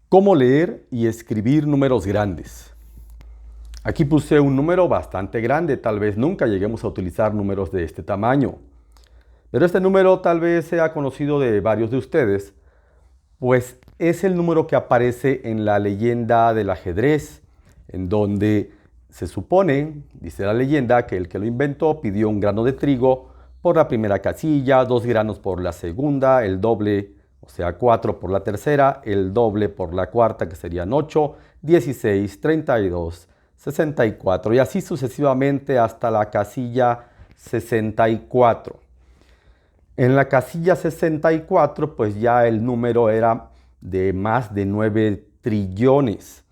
¿Cómo leer y escribir números grandes? Aquí puse un número bastante grande, tal vez nunca lleguemos a utilizar números de este tamaño. Pero este número tal vez sea conocido de varios de ustedes, pues es el número que aparece en la leyenda del ajedrez, en donde se supone, dice la leyenda, que el que lo inventó pidió un grano de trigo por la primera casilla, 2 granos por la segunda, el doble, o sea 4 por la tercera, el doble por la cuarta, que serían 8, 16, 32, 64 y así sucesivamente hasta la casilla 64. En la casilla 64, pues ya el número era de más de 9 trillones.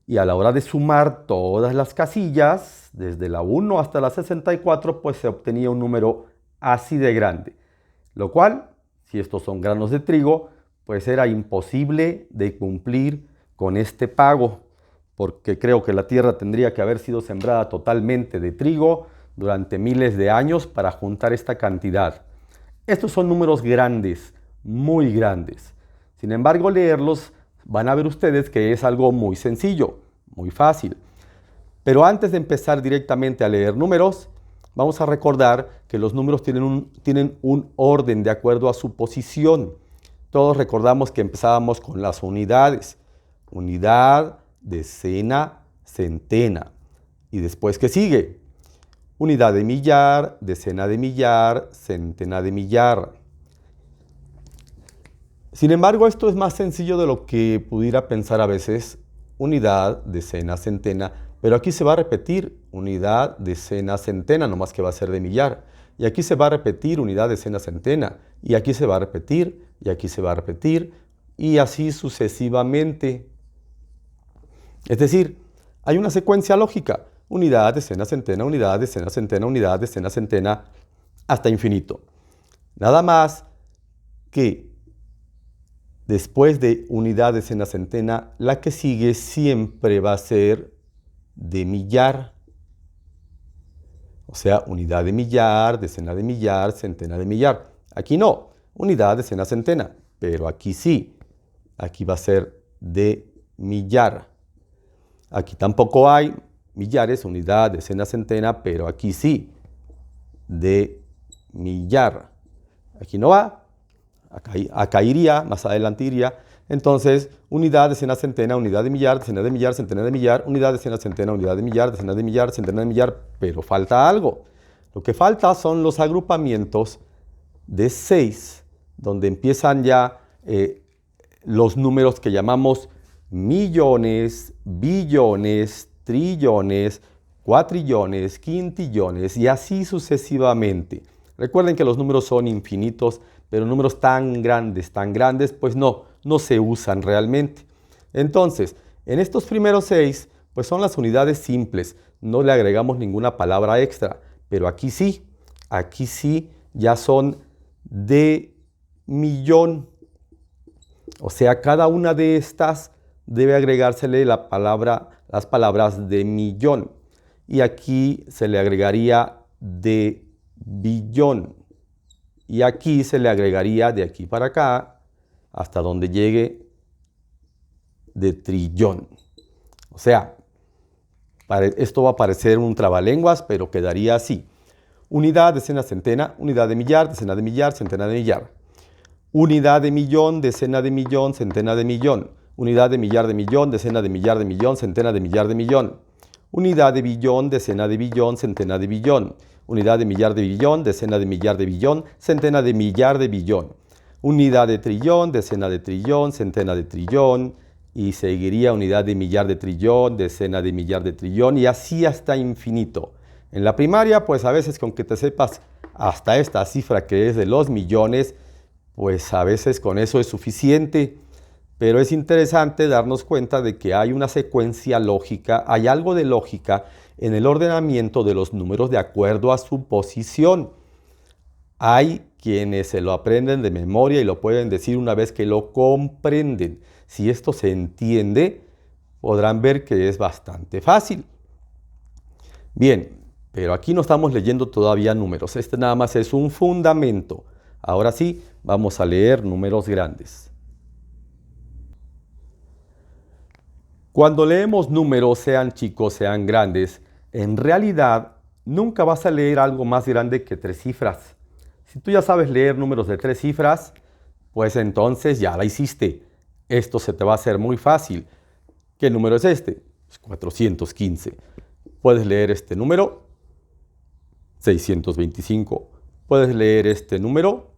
Y a la hora de sumar todas las casillas, desde la 1 hasta la 64, pues se obtenía un número así de grande. Lo cual, si estos son granos de trigo, pues era imposible de cumplir con este pago, porque creo que la tierra tendría que haber sido sembrada totalmente de trigo durante miles de años para juntar esta cantidad. Estos son números grandes, muy grandes. Sin embargo, leerlos van a ver ustedes que es algo muy sencillo, muy fácil. Pero antes de empezar directamente a leer números, vamos a recordar que los números tienen un orden de acuerdo a su posición. Todos recordamos que empezábamos con las unidades. Unidad, decena, centena. ¿Y después qué sigue? Unidad de millar, decena de millar, centena de millar. Sin embargo, esto es más sencillo de lo que pudiera pensar a veces. Unidad, decena, centena. Pero aquí se va a repetir unidad, decena, centena, nomás que va a ser de millar. Y aquí se va a repetir unidad, decena, centena. Y aquí se va a repetir, y aquí se va a repetir, y así sucesivamente. Es decir, hay una secuencia lógica. Unidad, decena, centena, unidad, decena, centena, unidad, decena, centena, hasta infinito. Nada más que después de unidad, decena, centena, la que sigue siempre va a ser de millar. O sea, unidad de millar, decena de millar, centena de millar. Aquí no, unidad, decena, centena, pero aquí sí. Aquí va a ser de millar. Aquí tampoco hay millares, unidad, decena, centena, pero aquí sí, de millar. Aquí no va, acá iría, más adelante iría. Entonces, unidad, decena, centena, unidad de millar, decena de millar, centena de millar, unidad, decena, centena, unidad de millar, decena de millar, centena de millar, pero falta algo. Lo que falta son los agrupamientos de 6, donde empiezan ya los números que llamamos millones, billones, trillones, cuatrillones, quintillones y así sucesivamente. Recuerden que los números son infinitos, pero números tan grandes, pues no se usan realmente. Entonces, en estos primeros 6, pues son las unidades simples, no le agregamos ninguna palabra extra, pero aquí sí ya son de millón. O sea, cada una de estas debe agregársele las palabras de millón. Y aquí se le agregaría de billón. Y aquí se le agregaría de aquí para acá hasta donde llegue de trillón. O sea, esto va a parecer un trabalenguas, pero quedaría así. Unidad, decena, centena, unidad de millar, decena de millar, centena de millar. Unidad de millón, decena de millón, centena de millón. Unidad de millar de millón, decena de millar de millón, centena de millar de millón. Unidad de billón, decena de billón, centena de billón. Unidad de millar de billón, decena de millar de billón, centena de millar de billón. Unidad de trillón, decena de trillón, centena de trillón. Y seguiría unidad de millar de trillón, decena de millar de trillón y así hasta infinito. En la primaria, pues a veces con que te sepas hasta esta cifra que es de los millones, pues a veces con eso es suficiente, pero es interesante darnos cuenta de que hay una secuencia lógica, hay algo de lógica en el ordenamiento de los números de acuerdo a su posición. Hay quienes se lo aprenden de memoria y lo pueden decir una vez que lo comprenden. Si esto se entiende, podrán ver que es bastante fácil. Bien, pero aquí no estamos leyendo todavía números, este nada más es un fundamento. Ahora sí, vamos a leer números grandes. Cuando leemos números, sean chicos, sean grandes, en realidad nunca vas a leer algo más grande que 3 cifras. Si tú ya sabes leer números de 3 cifras, pues entonces ya la hiciste. Esto se te va a hacer muy fácil. ¿Qué número es este? Es 415. Puedes leer este número, 625. Puedes leer este número,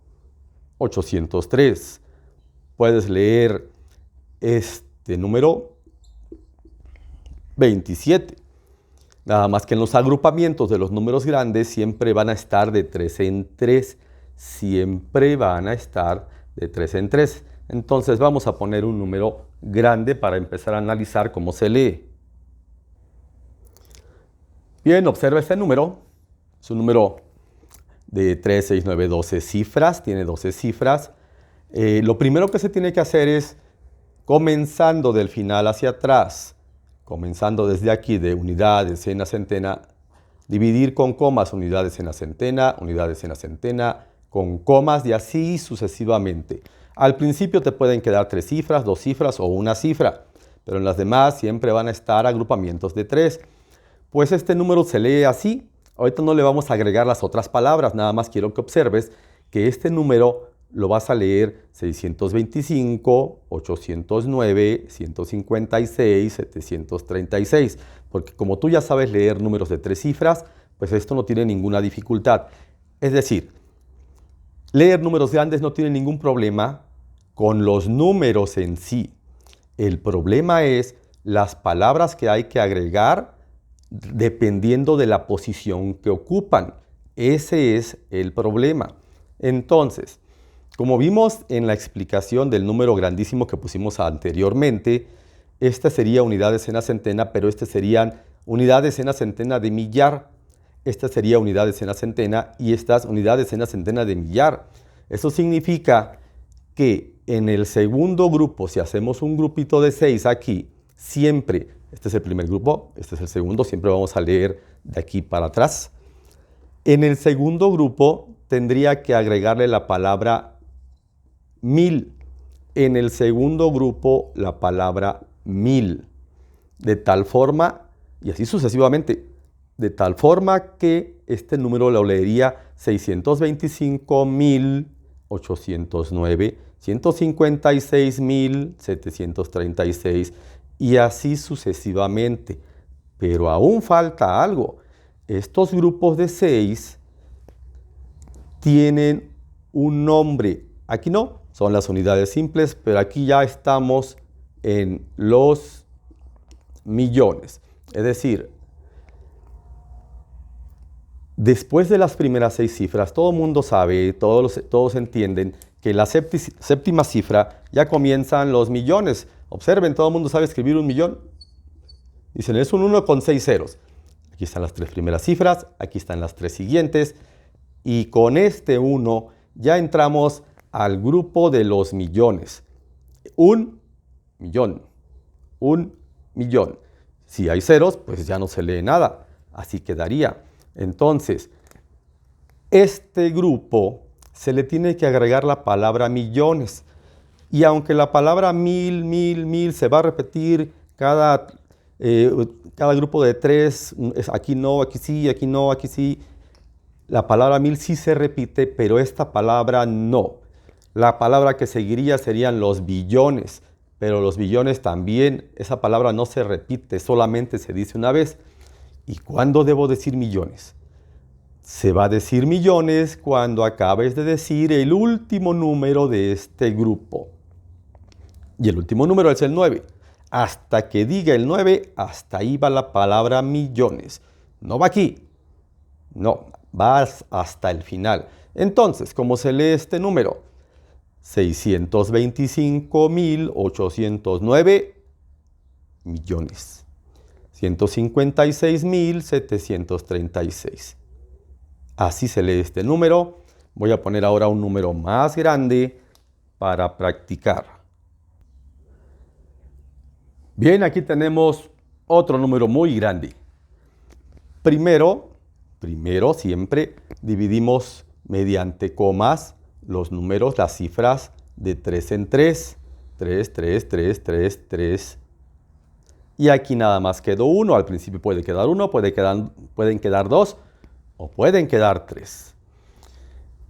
803. Puedes leer este número, 27. Nada más que en los agrupamientos de los números grandes siempre van a estar de 3 en 3. Siempre van a estar de 3 en 3. Entonces vamos a poner un número grande para empezar a analizar cómo se lee. Bien, observa este número. Es un número de 3, 6, 9, 12 cifras. Tiene 12 cifras. Lo primero que se tiene que hacer es, comenzando del final hacia atrás, comenzando desde aquí de unidad, decena, centena, dividir con comas unidad, decena, centena, unidad, decena, centena, con comas y así sucesivamente. Al principio te pueden quedar 3 cifras, 2 cifras o una cifra, pero en las demás siempre van a estar agrupamientos de 3. Pues este número se lee así. Ahorita no le vamos a agregar las otras palabras, nada más quiero que observes que este número lo vas a leer 625, 809, 156, 736, porque como tú ya sabes leer números de 3 cifras, pues esto no tiene ninguna dificultad. Es decir, leer números grandes no tiene ningún problema con los números en sí. El problema es las palabras que hay que agregar dependiendo de la posición que ocupan. Ese es el problema. Entonces, como vimos en la explicación del número grandísimo que pusimos anteriormente, esta sería unidad, decena, centena, pero este serían unidad, decena, centena de millar. Esta sería unidad, decena, centena y estas unidad, decena, centena de millar. Eso significa que en el segundo grupo, si hacemos un grupito de 6 aquí, siempre, este es el primer grupo, este es el segundo, siempre vamos a leer de aquí para atrás. En el segundo grupo tendría que agregarle la palabra 1000. En el segundo grupo la palabra 1000. De tal forma, y así sucesivamente, de tal forma que este número lo leería 625.809, 156.736 y así sucesivamente. Pero aún falta algo. Estos grupos de 6 tienen un nombre. Aquí no, son las unidades simples, pero aquí ya estamos en los millones. Es decir, después de las primeras 6 cifras, todo el mundo sabe, todos entienden que la séptima cifra ya comienzan los millones. Observen, todo el mundo sabe escribir un millón. Dicen, es un 1 con 6 ceros. Aquí están las 3 primeras cifras, aquí están las 3 siguientes. Y con este 1 ya entramos al grupo de los millones. Un millón. Un millón. Si hay ceros, pues ya no se lee nada. Así quedaría. Entonces, este grupo se le tiene que agregar la palabra millones. Y aunque la palabra mil se va a repetir cada grupo de 3, aquí no, aquí sí, aquí no, aquí sí. La palabra 1000 sí se repite, pero esta palabra no. La palabra que seguiría serían los billones, pero los billones también, esa palabra no se repite, solamente se dice una vez. ¿Y cuándo debo decir millones? Se va a decir millones cuando acabes de decir el último número de este grupo. Y el último número es el 9. Hasta que diga el 9, hasta ahí va la palabra millones. No va aquí. No, vas hasta el final. Entonces, ¿cómo se lee este número? 625.809 millones. 156.736. Así se lee este número. Voy a poner ahora un número más grande para practicar. Bien, aquí tenemos otro número muy grande. Primero siempre dividimos mediante comas los números, las cifras de 3 en 3. 3, 3, 3, 3, 3. Y aquí nada más quedó 1. Al principio puede quedar 1, pueden quedar 2 o pueden quedar 3.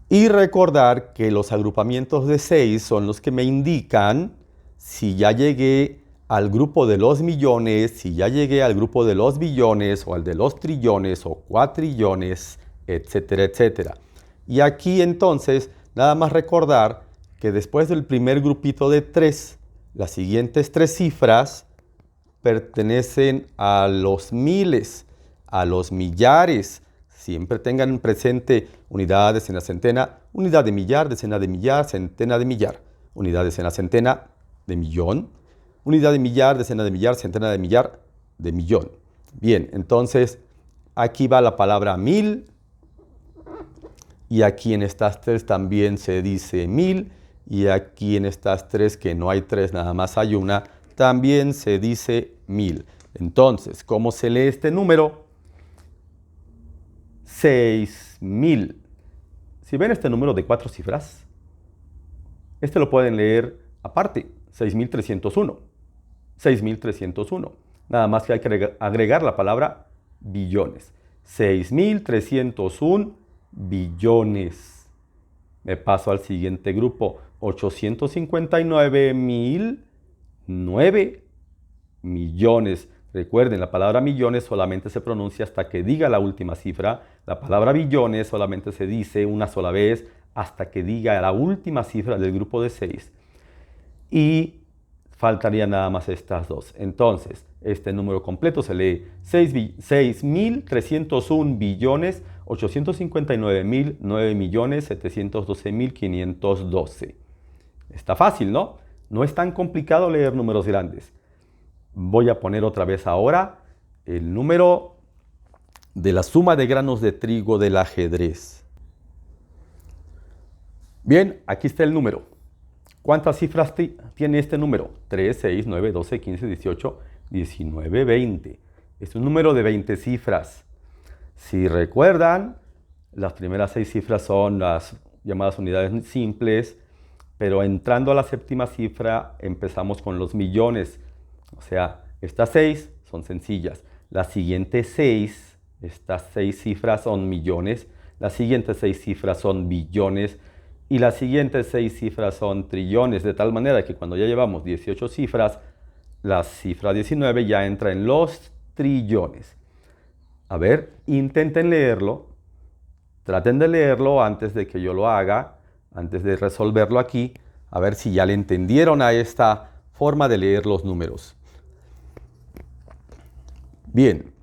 Y recordar que los agrupamientos de 6 son los que me indican si ya llegué al grupo de los millones, si ya llegué al grupo de los billones o al de los trillones o cuatrillones, etcétera, etcétera. Y aquí entonces nada más recordar que después del primer grupito de 3, las siguientes 3 cifras pertenecen a los miles, a los millares. Siempre tengan presente unidad, decena, centena, unidad de millar, decena de millar, centena de millar, unidad, decena, centena de millón, unidad de millar, decena de millar, centena de millar, de millón. Bien, entonces aquí va la palabra 1000 y aquí en estas 3 también se dice 1000 y aquí en estas 3 que no hay 3, nada más hay una, también se dice 1000. Entonces, ¿cómo se lee este número? 6000. Si ven este número de 4 cifras, este lo pueden leer aparte, 6301. 6301. Nada más que hay que agregar la palabra billones. 6301 billones. Me paso al siguiente grupo. 859.009 millones. Recuerden, la palabra millones solamente se pronuncia hasta que diga la última cifra. La palabra billones solamente se dice una sola vez hasta que diga la última cifra del grupo de 6. Y faltarían nada más estas dos. Entonces, este número completo se lee 6.301 billones, 859.009 millones, 712.512. Está fácil, ¿no? No es tan complicado leer números grandes. Voy a poner otra vez ahora el número de la suma de granos de trigo del ajedrez. Bien, aquí está el número. ¿Cuántas cifras tiene este número? 3, 6, 9, 12, 15, 18, 19, 20. Es un número de 20 cifras. Si recuerdan, las primeras 6 cifras son las llamadas unidades simples, pero entrando a la séptima cifra empezamos con los millones. O sea, estas 6 son sencillas. Las siguientes 6, estas 6 cifras son millones. Las siguientes 6 cifras son billones. Y las siguientes 6 cifras son trillones. De tal manera que cuando ya llevamos 18 cifras, la cifra 19 ya entra en los trillones. A ver, intenten leerlo. Traten de leerlo antes de que yo lo haga, antes de resolverlo aquí. A ver si ya le entendieron a esta forma de leer los números. Bien,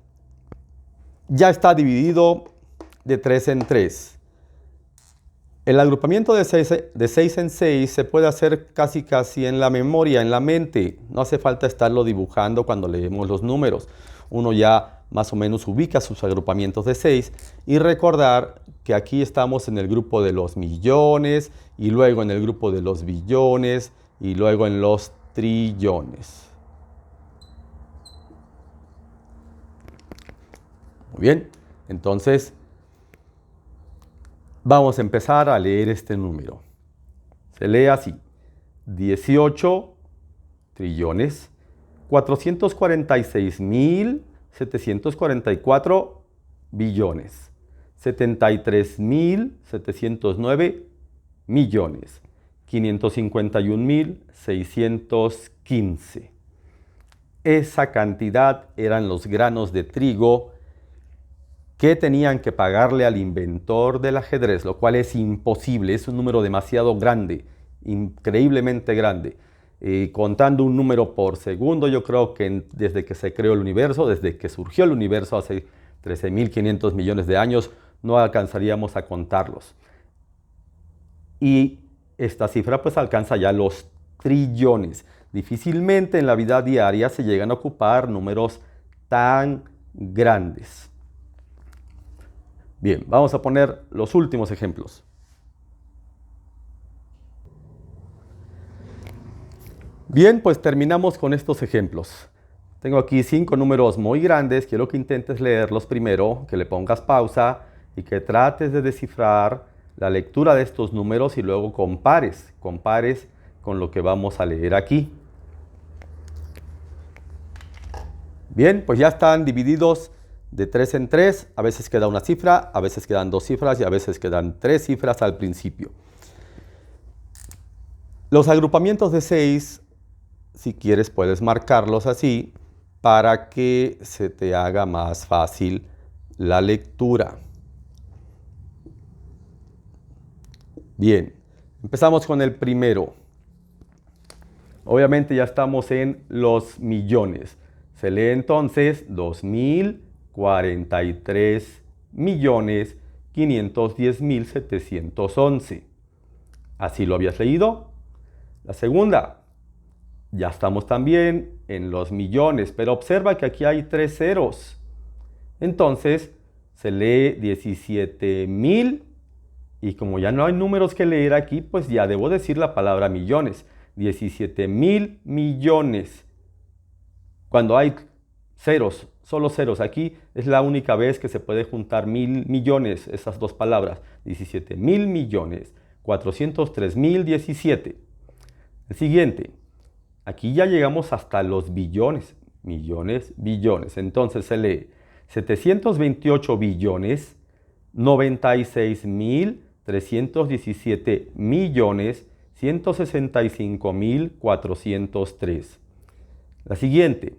ya está dividido de 3 en 3. El agrupamiento de 6 en 6 se puede hacer casi en la memoria, en la mente. No hace falta estarlo dibujando cuando leemos los números. Uno ya más o menos ubica sus agrupamientos de 6 y recordar que aquí estamos en el grupo de los millones y luego en el grupo de los billones y luego en los trillones. Muy bien, entonces vamos a empezar a leer este número. Se lee así: 18 trillones, 446.744 billones, 73.709 millones, 551.615. Esa cantidad eran los granos de trigo que tenían que pagarle al inventor del ajedrez, lo cual es imposible, es un número demasiado grande, increíblemente grande. Contando un número por segundo, yo creo que desde que se creó el universo, desde que surgió el universo hace 13.500 millones de años, no alcanzaríamos a contarlos. Y esta cifra pues alcanza ya los trillones. Difícilmente en la vida diaria se llegan a ocupar números tan grandes. Bien, vamos a poner los últimos ejemplos. Bien, pues terminamos con estos ejemplos. Tengo aquí 5 números muy grandes. Quiero que intentes leerlos primero, que le pongas pausa y que trates de descifrar la lectura de estos números y luego compares con lo que vamos a leer aquí. Bien, pues ya están divididos de 3 en 3. A veces queda una cifra, a veces quedan 2 cifras y a veces quedan 3 cifras al principio. Los agrupamientos de 6, si quieres, puedes marcarlos así para que se te haga más fácil la lectura. Bien, empezamos con el primero. Obviamente ya estamos en los millones. Se lee entonces 2.043.510.711. ¿Así lo habías leído? La segunda. Ya estamos también en los millones, pero observa que aquí hay 3 ceros. Entonces se lee 17.000 y como ya no hay números que leer aquí, pues ya debo decir la palabra millones. 17.000 millones. Cuando hay ceros, solo ceros, aquí es la única vez que se puede juntar 1.000 millones, esas dos palabras. 17.000 millones, 403.017. El siguiente. Aquí ya llegamos hasta los billones, millones, billones. Entonces se lee 728 billones, 96.317 millones, 165.403. La siguiente,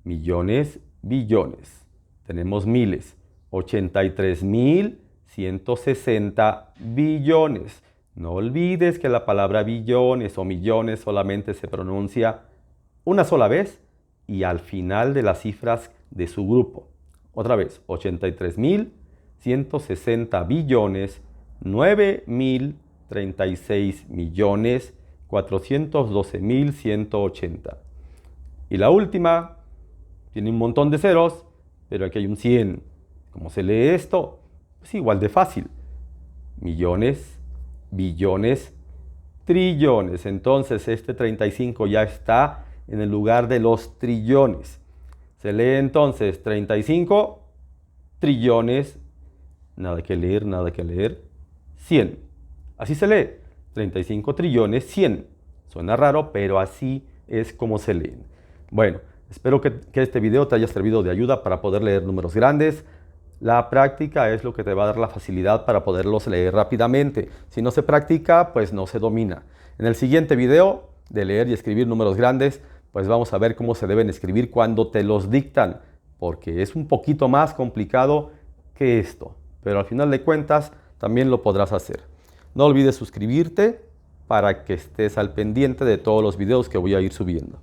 millones, billones. Tenemos miles, 83.160 billones. No olvides que la palabra billones o millones solamente se pronuncia una sola vez y al final de las cifras de su grupo. Otra vez, 83.160 billones, 9.036 millones, 412.180. Y la última, tiene un montón de ceros, pero aquí hay un 100. ¿Cómo se lee esto? Es igual de fácil. Millones, billones, trillones. Entonces este 35 ya está en el lugar de los trillones. Se lee entonces 35 trillones, nada que leer, 100. Así se lee, 35 trillones, 100. Suena raro, pero así es como se leen. Bueno, espero que este video te haya servido de ayuda para poder leer números grandes. La práctica es lo que te va a dar la facilidad para poderlos leer rápidamente. Si no se practica, pues no se domina. En el siguiente video de leer y escribir números grandes, pues vamos a ver cómo se deben escribir cuando te los dictan, porque es un poquito más complicado que esto, pero al final de cuentas también lo podrás hacer. No olvides suscribirte para que estés al pendiente de todos los videos que voy a ir subiendo.